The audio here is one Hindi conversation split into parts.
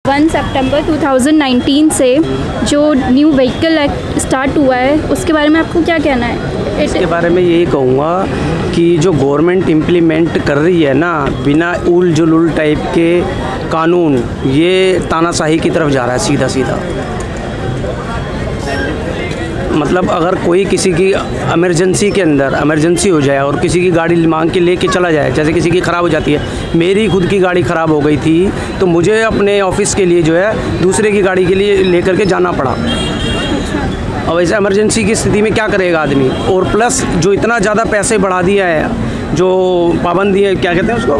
1 सितंबर 2019 से जो न्यू व्हीकल एक्ट स्टार्ट हुआ है उसके बारे में आपको क्या कहना है? इसके बारे में यही कहूँगा कि जो गवर्नमेंट इम्प्लीमेंट कर रही है ना, बिना उल जुलूल टाइप के कानून, ये तानाशाही की तरफ जा रहा है सीधा सीधा। मतलब अगर कोई किसी की इमरजेंसी के अंदर इमरजेंसी हो जाए और किसी की गाड़ी मांग के लेके चला जाए, जैसे किसी की ख़राब हो जाती है, मेरी खुद की गाड़ी ख़राब हो गई थी तो मुझे अपने ऑफिस के लिए जो है दूसरे की गाड़ी के लिए लेकर के जाना पड़ा। अब इस इमरजेंसी की स्थिति में क्या करेगा आदमी? और प्लस जो इतना ज़्यादा पैसे बढ़ा दिया है, जो पाबंदी है, क्या कहते हैं उसको,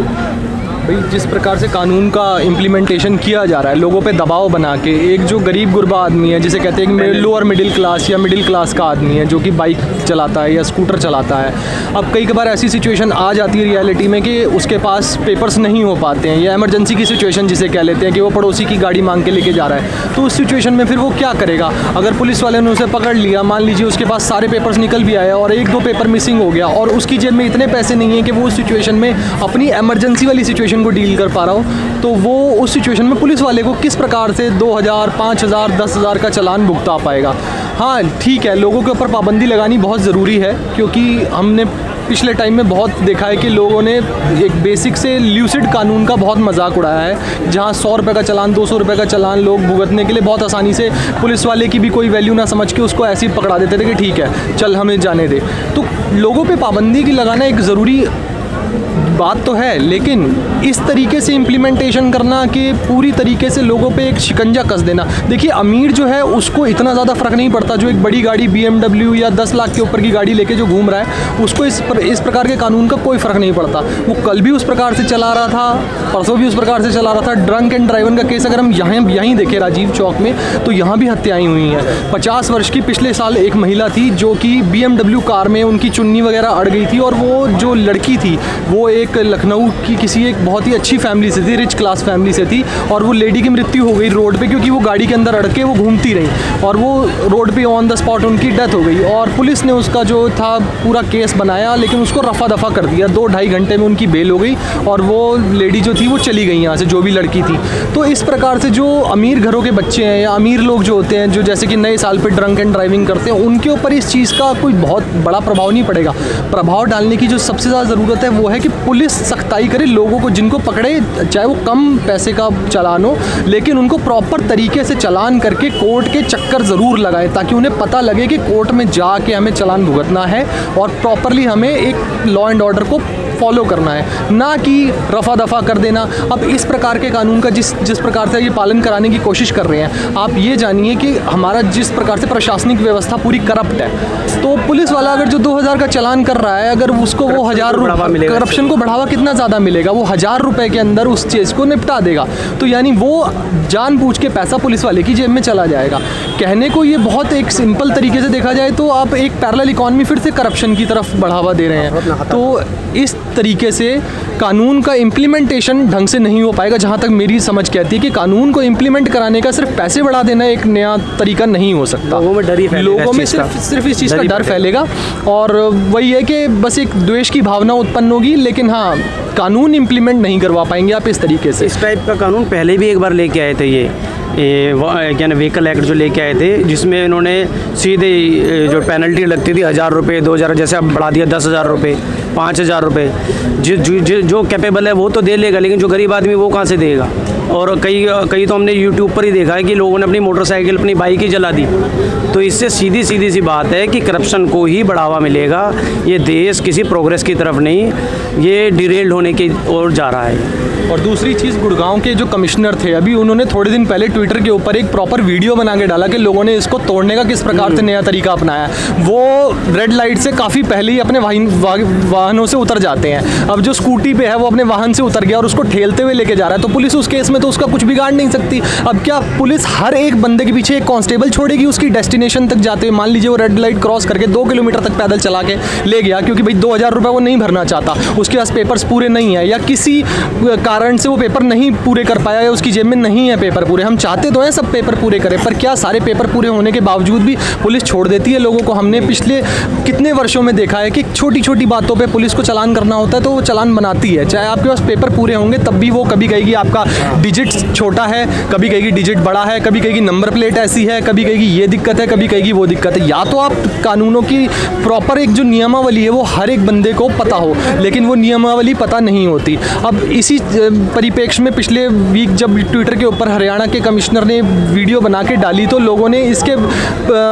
भाई जिस प्रकार से कानून का इम्प्लीमेंटेशन किया जा रहा है, लोगों पे दबाव बना के, एक जो गरीब गुरबा आदमी है, जिसे कहते हैं कि लोअर मिडिल क्लास या मिडिल क्लास का आदमी है जो कि बाइक चलाता है या स्कूटर चलाता है, अब कई बार ऐसी सिचुएशन आ जाती है रियलिटी में कि उसके पास पेपर्स नहीं हो पाते हैं, या इमरजेंसी की सिचुएशन जिसे कह लेते हैं कि वो पड़ोसी की गाड़ी मांग के लेके जा रहा है, तो उस सिचुएशन में फिर वो क्या करेगा? अगर पुलिस वाले ने उसे पकड़ लिया, मान लीजिए उसके पास सारे पेपर्स निकल भी आए और 1-2 पेपर मिसिंग हो गया और उसकी जेब में इतने पैसे नहीं है कि वो उस सिचुएशन में अपनी इमरजेंसी वाली सिचुएशन को डील कर पा रहा हो, तो वो उस सिचुएशन में पुलिस वाले को किस प्रकार से 2000, 5000, 10,000 का चालान भुगता पाएगा? हाँ ठीक है, लोगों के ऊपर पाबंदी लगानी बहुत ज़रूरी है, क्योंकि हमने पिछले टाइम में बहुत देखा है कि लोगों ने एक बेसिक से ल्यूसिड कानून का बहुत मजाक उड़ाया है, जहाँ 100 रुपये का चालान, 200 रुपये का चालान लोग भुगतने के लिए बहुत आसानी से पुलिस वाले की भी कोई वैल्यू ना समझ के उसको ऐसे ही पकड़ा देते थे कि ठीक है चल हमें जाने दे। तो लोगों पे पाबंदी की लगाना एक ज़रूरी बात तो है, लेकिन इस तरीके से इम्प्लीमेंटेशन करना कि पूरी तरीके से लोगों पे एक शिकंजा कस देना। देखिए अमीर जो है उसको इतना ज़्यादा फ़र्क नहीं पड़ता, जो एक बड़ी गाड़ी BMW या 10 लाख के ऊपर की गाड़ी लेके जो घूम रहा है उसको इस प्रकार के कानून का कोई फ़र्क नहीं पड़ता। वो कल भी उस प्रकार से चला रहा था, परसों भी उस प्रकार से चला रहा था। ड्रंक एंड ड्राइविंग का केस अगर हम यहीं देखें राजीव चौक में, तो यहाँ भी हत्याएँ हुई हैं। 50 वर्ष की पिछले साल एक महिला थी जो कि BMW कार में उनकी चुन्नी वगैरह अड़ गई थी, और वो जो लड़की थी वो एक लखनऊ की किसी एक बहुत ही अच्छी फैमिली से थी, रिच क्लास फैमिली से थी, और वो लेडी की मृत्यु हो गई रोड पे, क्योंकि वो गाड़ी के अंदर अड़ के वो घूमती रही और वो रोड पे ऑन द स्पॉट उनकी डेथ हो गई। और पुलिस ने उसका जो था पूरा केस बनाया, लेकिन उसको रफा दफा कर दिया। 2-2.5 घंटे में उनकी बेल हो गई और वो लेडी जो थी वो चली गई यहाँ से, जो भी लड़की थी। तो इस प्रकार से जो अमीर घरों के बच्चे हैं या अमीर लोग जो होते हैं, जो जैसे कि नए साल पे ड्रंक एंड ड्राइविंग करते हैं, उनके ऊपर इस चीज़ का कोई बहुत बड़ा प्रभाव नहीं पड़ेगा। प्रभाव डालने की जो सबसे ज़्यादा ज़रूरत है वो है कि पुलिस सख्ताई करे, लोगों को जिनको पकड़े, चाहे वो कम पैसे का चालान हो, लेकिन उनको प्रॉपर तरीके से चालान करके कोर्ट के चक्कर ज़रूर लगाए, ताकि उन्हें पता लगे कि कोर्ट में जाके हमें चालान भुगतना है और प्रॉपरली हमें एक लॉ एंड ऑर्डर को फॉलो करना है, ना कि रफा दफा कर देना। अब इस प्रकार के कानून का जिस प्रकार से ये पालन कराने की कोशिश कर रहे हैं, आप ये जानिए कि हमारा जिस प्रकार से प्रशासनिक व्यवस्था पूरी करप्ट है, तो पुलिस वाला अगर जो 2000 का चालान कर रहा है, अगर उसको वो 1000 रुपये, करप्शन को बढ़ावा कितना ज़्यादा मिलेगा? वो 1000 रुपये के अंदर उस चीज़ को निपटा देगा। तो यानी वो जानबूझ के पैसा पुलिस वाले की जेब में चला जाएगा। कहने को ये बहुत एक सिंपल तरीके से देखा जाए तो आप एक पैरेलल इकॉनमी फिर से करप्शन की तरफ बढ़ावा दे रहे हैं। तो इस तरीके से कानून का इम्प्लीमेंटेशन ढंग से नहीं हो पाएगा। जहाँ तक मेरी समझ कहती है कि कानून को इम्प्लीमेंट कराने का सिर्फ पैसे बढ़ा देना एक नया तरीका नहीं हो सकता। लोगों में सिर्फ इस चीज़ का डर फैलेगा, और वही है कि बस एक द्वेष की भावना उत्पन्न होगी, लेकिन हाँ कानून इम्प्लीमेंट नहीं करवा पाएंगे आप इस तरीके से। इस टाइप का कानून पहले भी एक बार लेके आए थे, ये क्या ना व्हीकल एक्ट जो लेके आए थे, जिसमें इन्होंने सीधे जो पेनल्टी लगती थी 1000 रुपये, 2000, जैसे अब बढ़ा दिया 10,000 रुपये, 5,000 रुपये। जो कैपेबल है वो तो दे लेगा, लेकिन जो गरीब आदमी वो कहाँ से देगा? और कई तो हमने यूट्यूब पर ही देखा है कि लोगों ने अपनी मोटरसाइकिल, अपनी बाइक ही जला दी। तो इससे सीधी सी बात है कि करप्शन को ही बढ़ावा मिलेगा। ये देश किसी प्रोग्रेस की तरफ नहीं, ये डिरेल्ड होने की ओर जा रहा है। और दूसरी चीज़, गुड़गांव के जो कमिश्नर थे, अभी उन्होंने थोड़े दिन पहले ट्विटर के ऊपर एक प्रॉपर वीडियो बना के डाला कि लोगों ने इसको तोड़ने का किस प्रकार से नया तरीका अपनाया है। वो रेड लाइट से काफ़ी पहले ही अपने वाहनों से उतर जाते हैं। अब जो स्कूटी पे है वो अपने वाहन से उतर गया और उसको ठेलते हुए लेके जा रहा है, तो पुलिस उस केस में तो उसका कुछ बिगाड़ नहीं सकती। अब क्या पुलिस हर एक बंदे के पीछे एक कांस्टेबल छोड़ेगी उसकी डेस्टिनेशन तक जाते हुए? मान लीजिए वो रेड लाइट क्रॉस करके 2 किलोमीटर तक पैदल चला के ले गया, क्योंकि भाई 2000 रुपये वो नहीं भरना चाहता, उसके पास पेपर्स पूरे नहीं है, या किसी कारण से वो पेपर नहीं पूरे कर पाया, या उसकी जेब में नहीं है पेपर पूरे। हम चाहते तो हैं सब पेपर पूरे करें, पर क्या सारे पेपर पूरे होने के बावजूद भी पुलिस छोड़ देती है लोगों को? हमने पिछले कितने वर्षों में देखा है कि छोटी छोटी बातों पे पुलिस को चालान करना होता है तो वो चालान बनाती है, चाहे आपके पास पेपर पूरे होंगे तब भी वो कभी कहेगी आपका डिजिट छोटा है, कभी कहेगी डिजिट बड़ा है, कभी कहेगी नंबर प्लेट ऐसी है, कभी कहेगी ये दिक्कत है, कभी कहेगी वो दिक्कत है। या तो आप कानूनों की प्रॉपर एक जो नियमावली है वो हर एक बंदे को पता हो, लेकिन वो नियमावली पता नहीं होती। अब इसी परिप्रेक्ष्य में पिछले वीक जब ट्विटर के ऊपर हरियाणा के कमिश्नर ने वीडियो बना के डाली तो लोगों ने इसके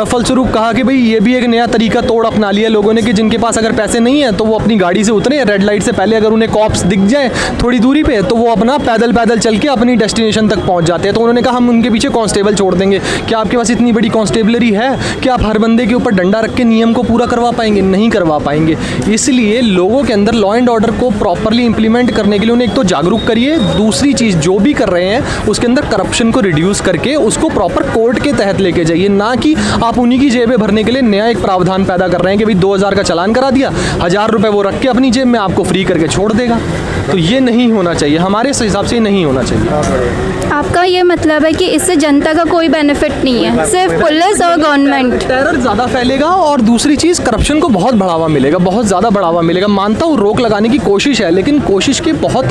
फलस्वरूप कहा कि भाई ये भी एक नया तरीका तोड़ अपना लिया लोगों ने कि जिनके पास अगर पैसे नहीं है तो वो अपनी गाड़ी से उतरे, रेड लाइट से पहले अगर उन्हें कॉप्स दिख जाए थोड़ी दूरी पे तो वो अपना पैदल पैदल चल के अपनी डेस्टिनेशन तक पहुंच जाते हैं। तो उन्होंने कहा हम उनके पीछे कांस्टेबल छोड़ देंगे। क्या आपके पास इतनी बड़ी कांस्टेबलरी है कि आप हर बंदे के ऊपर डंडा रख के नियम को पूरा करवा पाएंगे? नहीं करवा पाएंगे। इसलिए लोगों के अंदर लॉ एंड ऑर्डर को प्रॉपरली इंप्लीमेंट करने के लिए उन्हें एक तो जागरूक करिए, दूसरी चीज़ जो भी कर रहे हैं उसके अंदर करप्शन को रिड्यूस करके उसको प्रॉपर कोर्ट के तहत लेके जाइए, ना कि आप उन्हीं की जेबें भरने के लिए नया एक प्रावधान पैदा कर रहे हैं कि भाई 2000 का चालान करा दिया, 1000 रुपये वो रख के अपनी जेब में आपको फ्री करके छोड़ देगा। तो ये नहीं होना चाहिए, हमारे हिसाब से नहीं होना चाहिए। आपका ये मतलब है कि इससे जनता का कोई बेनिफिट नहीं है, सिर्फ पुलिस और गवर्नमेंट। टेरर ज़्यादा फैलेगा और दूसरी चीज़ करप्शन को बहुत बढ़ावा मिलेगा, बहुत ज़्यादा बढ़ावा मिलेगा। मानता हूँ रोक लगाने की कोशिश है, लेकिन कोशिश के बहुत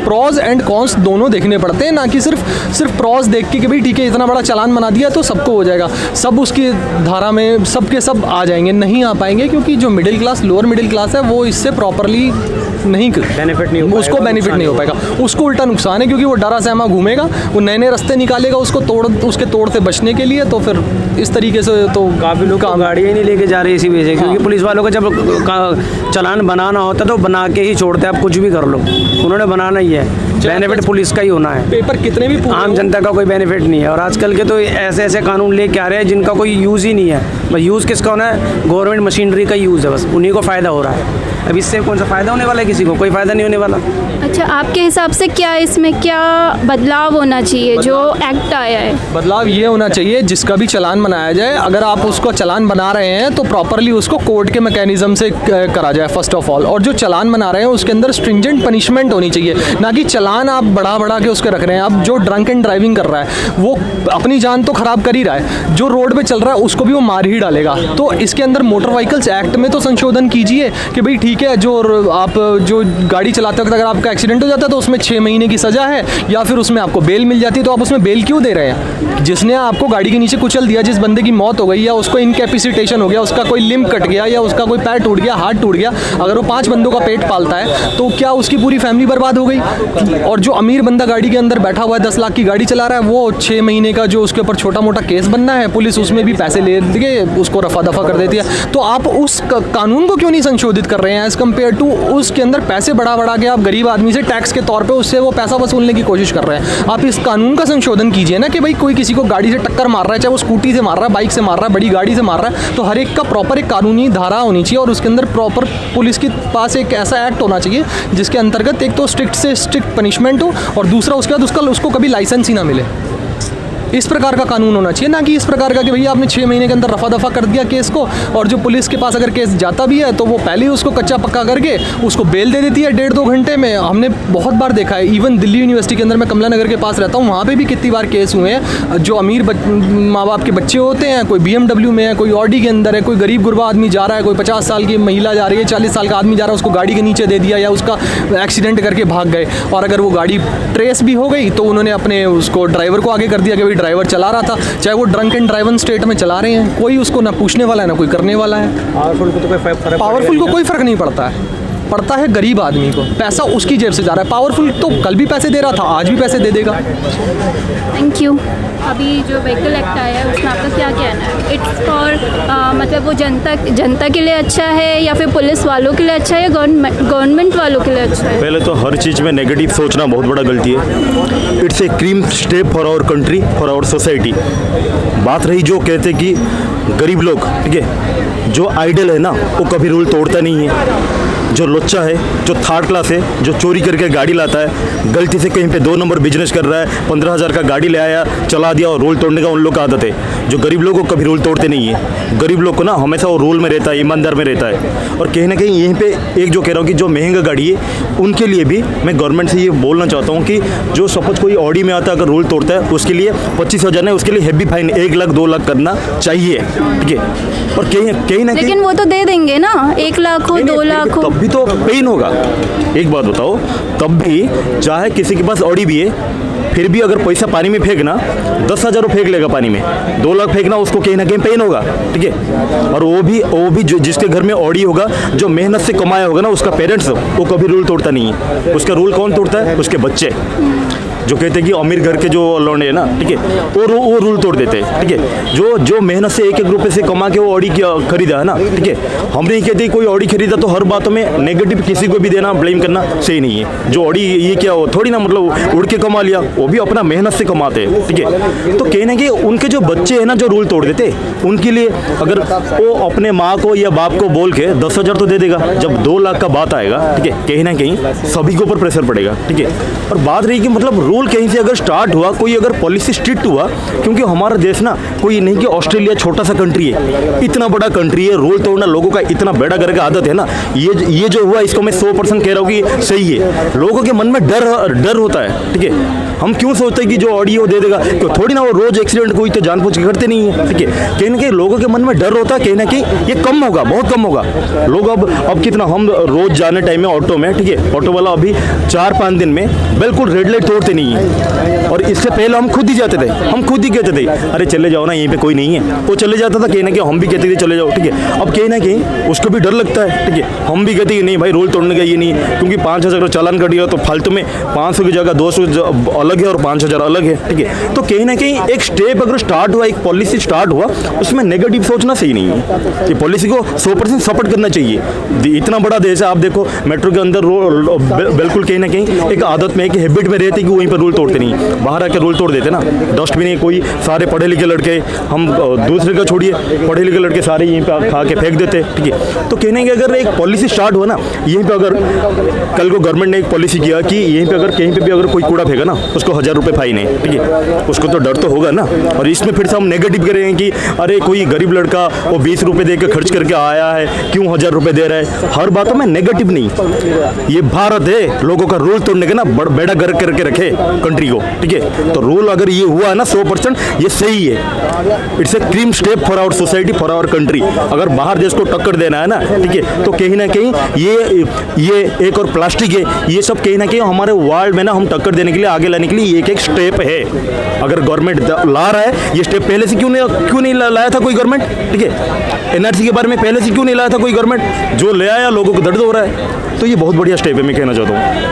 प्रॉज एंड कॉन्स दोनों देखने पड़ते हैं, ना कि सिर्फ प्रॉज देख के कि भाई ठीक है इतना बड़ा चालान बना दिया तो सबको हो जाएगा, सब उसकी धारा में सब के सब आ जाएंगे। नहीं आ पाएंगे, क्योंकि जो middle class lower middle class है वो इससे प्रॉपरली नहीं बेनिफिट नहीं हो उसको बेनिफिट नहीं हो पाएगा, उसको उल्टा नुकसान है, क्योंकि वो डरा सहमा घूमेगा, वो नए नए रास्ते निकालेगा उसको उसके तोड़ से बचने के लिए। तो फिर इस तरीके से तो काफ़ी लोग गाड़ियाँ नहीं लेके जा रहे इसी वजह से, क्योंकि पुलिस वालों को जब चालान बनाना होता तो बना के ही छोड़ते हैं। आप कुछ भी कर लो, उन्होंने बनाना ही है, बेनिफिट पुलिस का ही होना है। पेपर कितने भी आम जनता का कोई बेनिफिट नहीं है। और आजकल के तो ऐसे ऐसे कानून लेके आ रहे हैं जिनका कोई यूज़ ही नहीं है। बस यूज़ किसका होना है? गवर्नमेंट मशीनरी का यूज़ है, बस उन्हीं को फ़ायदा हो रहा है। अब इससे कौन सा फ़ायदा होने वाला है? किसी को कोई फ़ायदा नहीं होने वाला। अच्छा, आपके हिसाब से क्या इसमें क्या बदलाव होना चाहिए जो एक्ट आया है? बदलाव ये होना चाहिए जिसका भी चालान बनाया जाए, अगर आप उसको चालान बना रहे हैं तो प्रॉपरली उसको कोर्ट के मैकेनिज्म से करा जाए फर्स्ट ऑफ ऑल। और जो चालान बना रहे हैं उसके अंदर स्ट्रिंजेंट पनिशमेंट होनी चाहिए, ना कि चालान आप बढ़ा के उसके रख रहे हैं। अब जो ड्रंक एंड ड्राइविंग कर रहा है वो अपनी जान तो ख़राब कर ही रहा है, जो रोड पे चल रहा है उसको भी वो मार ही डालेगा। तो इसके अंदर मोटर व्हीकल्स एक्ट में तो संशोधन कीजिए कि भाई ठीक है, जो आप जो गाड़ी चलाते वक्त अगर आपका एक्सीडेंट हो जाता है तो उसमें 6 महीने की सज़ा है, या फिर उसमें आपको बेल मिल जाती है। तो आप उसमें बेल क्यों दे रहे हैं? जिसने आपको गाड़ी के नीचे कुचल दिया, जिस बंदे की मौत हो गई या उसको इनकैपेसिटेशन हो गया, उसका कोई लिम्ब कट गया या उसका कोई पैर टूट गया, हाथ टूट गया, अगर वो 5 बंदों का पेट पालता है तो क्या उसकी पूरी फैमिली बर्बाद हो गई? और जो अमीर बंदा गाड़ी के अंदर बैठा हुआ है 10 लाख की गाड़ी चला रहा है, वो 6 महीने का जो उसके ऊपर छोटा मोटा केस बनना है, पुलिस उसमें भी पैसे ले के उसको रफा दफा कर देती है। तो आप उस कानून को क्यों नहीं संशोधित कर रहे हैं एज़ कम्पेयर टू उसके अंदर पैसे बढ़ा के आप गरीब आदमी से टैक्स के तौर पे उससे वो पैसा वसूलने की कोशिश कर रहे हैं। आप इस कानून का संशोधन कीजिए ना कि भाई कोई किसी को गाड़ी से टक्कर मार रहा है, चाहे वो स्कूटी से मार रहा है, बाइक से मार रहा है, बड़ी गाड़ी से मार रहा है, तो हर एक का प्रॉपर एक कानूनी धारा होनी चाहिए और उसके अंदर प्रॉपर पुलिस के पास एक ऐसा एक्ट होना चाहिए जिसके अंतर्गत एक तो स्ट्रिक्ट से स्ट्रिक्ट पनिशमेंट हो और दूसरा उसके बाद उसको कभी लाइसेंस ही ना मिले। इस प्रकार का कानून होना चाहिए, ना कि इस प्रकार का कि भैया आपने 6 महीने के अंदर रफा दफा कर दिया केस को, और जो पुलिस के पास अगर केस जाता भी है तो वो पहले ही उसको कच्चा पक्का करके उसको बेल दे देती है 1.5-2 घंटे में। हमने बहुत बार देखा है, इवन दिल्ली यूनिवर्सिटी के अंदर, मैं कमला नगर के पास रहता हूँ, वहाँ पे भी कितनी बार केस हुए हैं। जो अमीर माँ बाप के बच्चे होते हैं, कोई BMW में है, कोई ऑडी के अंदर है, कोई गरीब गुरबा आदमी जा रहा है, कोई 50 साल की महिला जा रही है, 40 साल का आदमी जा रहा है, उसको गाड़ी के नीचे दे दिया या उसका एक्सीडेंट करके भाग गए। और अगर वो गाड़ी ट्रेस भी हो गई तो उन्होंने अपने उसको ड्राइवर को आगे कर दिया कि भाई ड्राइवर चला रहा था, चाहे वो ड्रंक एंड ड्राइवन स्टेट में चला रहे हैं, कोई उसको ना पूछने वाला है ना कोई करने वाला है। पावरफुल को तो कोई फर्क नहीं पड़ता है गरीब आदमी को, पैसा उसकी जेब से जा रहा है। पावरफुल तो कल भी पैसे दे रहा था, आज भी पैसे दे देगा। Thank you. अभी जो व्हीकल एक्ट आया है उसमें आपका क्या कहना है? इट्स फॉर मतलब वो जनता के लिए अच्छा है या फिर पुलिस वालों के लिए अच्छा है या गवर्नमेंट वालों के लिए अच्छा है? पहले तो हर चीज़ में नेगेटिव सोचना बहुत बड़ा गलती है। It's a cream step for our country, for our society. बात रही जो कहते कि गरीब लोग, ठीक है, जो आइडल है ना वो कभी रूल तोड़ता नहीं है। जो लोच्चा है, जो थर्ड क्लास है, जो चोरी करके गाड़ी लाता है, गलती से कहीं पे 2 नंबर बिजनेस कर रहा है, 15,000 का गाड़ी ले आया, चला दिया और रूल तोड़ने का उन लोग का आदत है। जो गरीब लोगों को कभी रूल तोड़ते नहीं है। गरीब लोग को ना हमेशा वो रूल में रहता है, ईमानदार में रहता है। और कहीं ना कहीं यहीं पे एक जो कह रहा हूँ कि जो महंगा गाड़ी है उनके लिए भी मैं गवर्नमेंट से ये बोलना चाहता हूँ कि जो सपोज कोई ऑडी में आता है अगर रूल तोड़ता है उसके लिए 25,000 है, उसके लिए हैवी फाइन 1 लाख 2 लाख करना चाहिए, ठीक है। और कहीं ना लेकिन वो तो दे देंगे ना, 1 लाख हो 2 लाख हो, तब भी तो पेन होगा। एक बात बताओ, तब भी चाहे किसी के पास ऑडी भी है फिर भी अगर पैसा पानी में फेंकना 10,000 फेंक लेगा पानी में, 2 लाख फेंकना उसको कहीं ना कहीं पेन होगा, ठीक है। और वो भी जो जिसके घर में ऑडी होगा, जो मेहनत से कमाया होगा ना, उसका पेरेंट्स वो कभी रूल तोड़ता नहीं है। उसका रूल कौन तोड़ता है? उसके बच्चे, जो कहते हैं कि अमीर घर के जो लौंडे हैं ना, ठीक है, वो रूल तोड़ देते हैं, ठीक है। जो मेहनत से 1-1 रुपए से कमा के वो ऑडी खरीदा है ना, ठीक है, हम नहीं कहते कोई ऑडी खरीदा तो हर बातों में नेगेटिव किसी को भी देना, ब्लेम करना सही नहीं है। जो ऑडी ये क्या हो थोड़ी ना मतलब उड़ के कमा लिया, वो भी अपना मेहनत से कमाते हैं, ठीक है। तो कहने के उनके जो बच्चे हैं ना जो रूल तोड़ देते, उनके लिए अगर वो अपने माँ को या बाप को बोल के 10,000 तो दे देगा, जब 2 लाख का बात आएगा, ठीक है, कहीं ना कहीं सभी के ऊपर प्रेशर पड़ेगा, ठीक है। और बात रही कि मतलब रूल कहीं से अगर स्टार्ट हुआ, कोई अगर पॉलिसी स्ट्रिक्ट हुआ, क्योंकि हमारा देश ना कोई नहीं कि ऑस्ट्रेलिया छोटा सा कंट्री है, इतना बड़ा कंट्री है, रूल तोड़ना लोगों का इतना बेड़ा करके आदत है ना, ये जो हुआ इसको मैं 100% कह रहा हूँ कि सही है। लोगों के मन में डर होता है, ठीक है। हम क्यों सोचते हैं कि जो ऑडियो दे देगा, क्यों थोड़ी ना वो रोज एक्सीडेंट कोई तो जानबूझ के करते नहीं है, ठीक है। कहीं ना कहीं लोगों के मन में डर होता है, कहीं ना कहीं ये कम होगा, बहुत कम होगा। लोग अब कितना हम रोज जाने टाइम में ऑटो में, ठीक है, ऑटो वाला अभी 4-5 दिन में बिल्कुल रेड लाइट तोड़ते नहीं है। और इससे पहले हम खुद ही जाते थे, हम खुद ही कहते थे अरे चले जाओ ना, यहीं पे कोई नहीं है, वो चले जाता था, कहीं ना कहीं हम भी कहते थे चले जाओ, ठीक है। अब कहीं ना कहीं उसको भी डर लगता है, ठीक है। हम भी कहते हैं नहीं भाई रूल तोड़ने का ये नहीं, क्योंकि 5,000 का चालान कट गया तो फालतू में 500 की जगह 200 अलग है और 5,000 अलग है, ठीक है। तो कहीं ना कहीं एक स्टेप अगर स्टार्ट हुआ, एक पॉलिसी स्टार्ट हुआ, उसमें नेगेटिव सोचना सही नहीं है। ये पॉलिसी को 100% सपोर्ट करना चाहिए। इतना बड़ा देश है, आप देखो मेट्रो के अंदर बिल्कुल कहीं ना कहीं एक आदत में, एक हैबिट में रहती है कि वहीं पर रूल तोड़ते नहीं, बाहर आके रूल तोड़ देते ना। डस्टबिन है, कोई सारे पढ़े लिखे लड़के, हम दूसरे का छोड़िए, पढ़े लिखे लड़के सारे यहीं पे खा के फेंक देते, ठीक है। तो कहने के अगर एक पॉलिसी स्टार्ट हुआ ना, यहीं पे अगर कल को गवर्नमेंट ने एक पॉलिसी किया कि यहीं पे अगर कहीं पे भी अगर कोई कूड़ा फेंका ना, उसको 1,000 रुपये फाइन है, ठीक है, उसको तो डर तो होगा ना। और इसमें फिर से हम नेगेटिव करेंगे कि अरे कोई गरीब लड़का वो 20 रुपये दे के खर्च करके आया है, क्यों 1,000 रुपये दे रहा है। हर बातों में नेगेटिव नहीं, ये भारत है, लोगों का रूल तोड़ने का ना बेड़ा गर्क करके रखे कंट्री को, ठीक है। तो रूल अगर ये हुआ है ना 100% ये सही है। It's a cream step for our society, for our country. अगर बाहर देश को टक्कर देना है ना, ठीक है, तो कहीं ना कहीं ये एक और प्लास्टिक है, ये सब कहीं ना कहीं हमारे वर्ल्ड में ना हम टक्कर देने के लिए, आगे लाने के लिए एक स्टेप है। अगर गवर्नमेंट ला रहा है ये स्टेप, पहले से क्यों नहीं लाया था कोई गवर्नमेंट, ठीक है। एनआरसी के बारे में पहले से क्यों नहीं लाया था कोई गवर्नमेंट, जो ले आया लोगों को दर्द हो रहा है। तो ये बहुत बढ़िया स्टेप है, मैं कहना चाहता हूँ।